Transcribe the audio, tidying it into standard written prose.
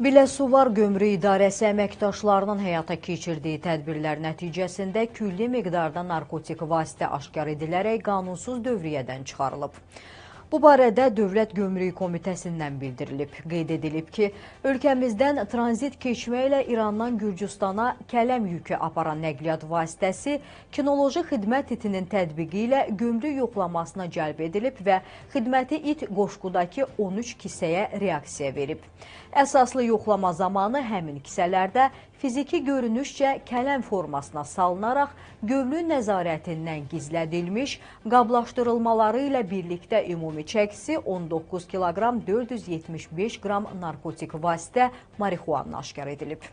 Biləsuvar Gömrük İdarəsi əməkdaşlarının həyata keçirdiyi tədbirlər nəticəsində külli miqdarda narkotik vasitə aşkar edilərək qanunsuz dövriyyədən çıxarılıb. Bu barədə Dövlət Gömrük Komitəsindən bildirilib. Qeyd edilib ki, ölkəmizdən tranzit keçməklə İrandan Gürcüstana kələm yükü aparan nəqliyyat vasitəsi kinoloji xidmət itinin tətbiqi ilə gömrük yoxlamasına cəlb edilib və xidməti it qoşqudakı 13 kisəyə reaksiya verib. Əsaslı yoxlama zamanı həmin kisələrdə fiziki görünüşcə kələm formasına salınaraq gömrük nəzarətindən gizlədilmiş, qablaşdırılmaları ilə birlikdə ümumi çəkisi 19 kiloqram 475 qram narkotik vasitə marixuana aşkar edilib.